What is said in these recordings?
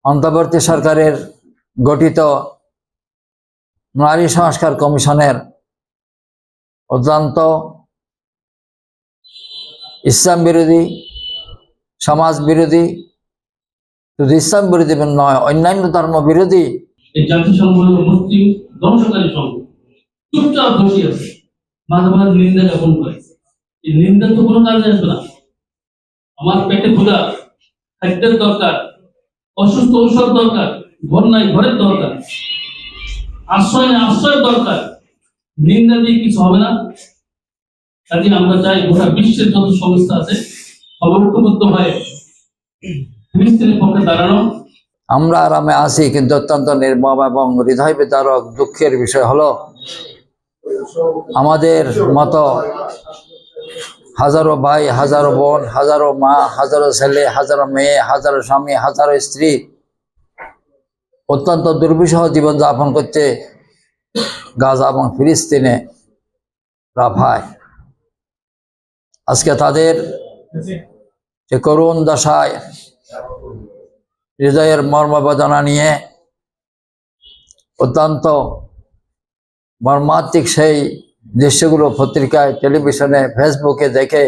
অন্তর্বর্তী সরকারের গঠিত নারী সংস্কার কমিশনের অত্যন্ত ইসলাম বিরোধী, সমাজ বিরোধী, শুধু ইসলাম বিরোধী নয়, অন্যান্য ধর্ম বিরোধী এই জাতিসংঘ মুসলিম ধ্বংসকারী সংঘ চুপচাপ বসে আছে, মাঝে মাঝে নিন্দা জ্ঞাপন করে। এই নিন্দা তো কোনো কাজে আসবে না। আমার পেটে ক্ষুধা, খাদ্যের দরকার, অসুস্থ ঔষধ দরকার, ঘর নাই ঘরের দরকার, আশ্রয় নাই আশ্রয়ের দরকার। নিন্দা দিয়ে কিছু হবে না। কাজে আমরা চাই গোটা বিশ্বের যত সংস্থা আছে সব ঐক্যবদ্ধ হয়ে ফিলিস্তিনের পক্ষে দাঁড়ানো। আমরা আরামে আছি, কিন্তু অত্যন্ত নির্মম এবং হৃদয় বিদারক দুঃখের বিষয় হলো আমাদের মতো হাজারো ভাই, হাজারো বোন, হাজারো মা, হাজারো ছেলে, হাজারো মেয়ে, হাজারো স্বামী, হাজারো স্ত্রী অত্যন্ত দুর্বিষহ জীবনযাপন করছে গাজা এবং ফিলিস্তিনে, রাফায়। আজকে তাদের যে করুণ দশায় হৃদয়ের মর্মবেদনা নিয়ে অত্যন্ত মর্মান্তিক সেই দৃশ্যগুলো পত্রিকায়, টেলিভিশনে, ফেসবুকে দেখে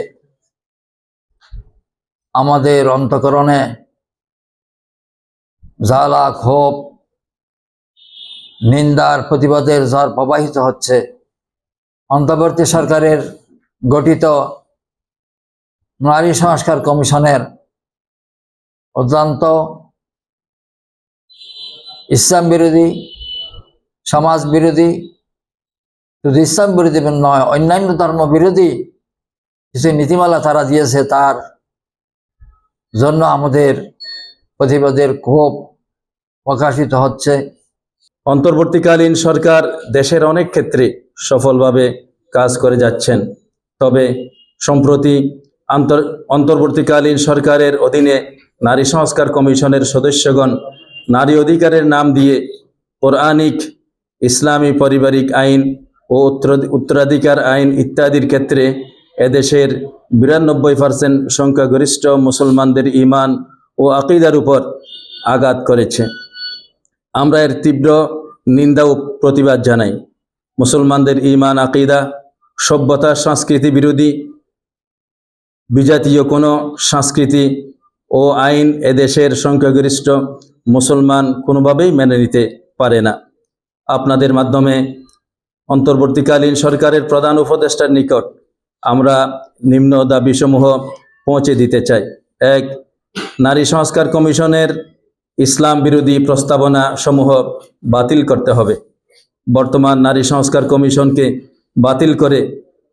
আমাদের অন্তঃকরণে জ্বালা, ক্ষোভ, নিন্দার, প্রতিবাদের ঝড় প্রবাহিত হচ্ছে। অন্তর্বর্তী সরকারের গঠিত নারী সংস্কার কমিশনের অত্যন্ত ইসলাম বিরোধী, সমাজ বিরোধী, শুধু ইসলাম বিরোধী নয়, অন্যান্য ধর্ম বিরোধী কিছু নীতিমালা তারা দিয়েছে। তার জন্য আমাদের প্রতিবাদের ক্ষোভ প্রকাশিত হচ্ছে। অন্তর্বর্তীকালীন সরকার দেশের অনেক ক্ষেত্রে সফলভাবে কাজ করে যাচ্ছেন। তবে সম্প্রতি অন্তর্বর্তীকালীন সরকারের অধীনে নারী সংস্কার কমিশনের সদস্যগণ নারী অধিকারের নাম দিয়ে কোরআনিক, ইসলামী পারিবারিক আইন ও উত্তরাধিকার আইন ইত্যাদির ক্ষেত্রে এদেশের 92% সংখ্যাগরিষ্ঠ মুসলমানদের ঈমান ও আকীদার উপর আঘাত করেছে। আমরা এর তীব্র নিন্দা ও প্রতিবাদ জানাই। মুসলমানদের ঈমান, আকীদা, সভ্যতা, সংস্কৃতি বিরোধী বিজাতীয় কোনো সংস্কৃতি ও আইন এদেশের সংখ্যাগরিষ্ঠ মুসলমান কোনোভাবেই মেনে নিতে পারে না। আপনাদের মাধ্যমে অন্তর্বর্তীকালীন সরকারের প্রধান উপদেষ্টার নিকট আমরা নিম্ন দাবিসমূহ পৌঁছে দিতে চাই। 1. নারী সংস্কার কমিশনের ইসলাম বিরোধী প্রস্তাবনা সমূহ বাতিল করতে হবে। বর্তমান নারী সংস্কার কমিশনকে বাতিল করে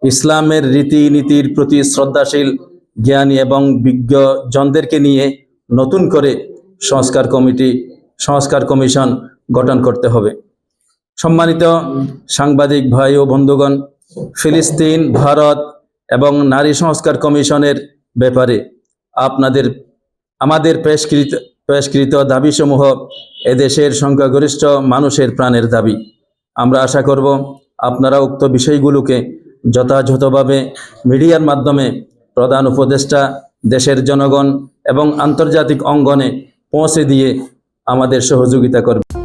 ইসলামের রীতিনীতির প্রতি শ্রদ্ধাশীল, জ্ঞানী এবং বিজ্ঞজনদেরকে নিয়ে নতুন করে সংস্কার কমিশন গঠন করতে হবে। সম্মানিত সাংবাদিক ভাই ও বন্ধুগণ, ফিলিস্তিন, ভারত এবং নারী সংস্কার কমিশনের ব্যাপারে আমাদের পেশকৃত দাবিসমূহ এদেশের সংখ্যাগরিষ্ঠ মানুষের প্রাণের দাবি। আমরা আশা করব আপনারা উক্ত বিষয়গুলোকে যথাযথভাবে মিডিয়ার মাধ্যমে প্রধান উপদেষ্টা, দেশের জনগণ এবং আন্তর্জাতিক অঙ্গনে পৌঁছে দিয়ে আমাদের সহযোগিতা করবেন।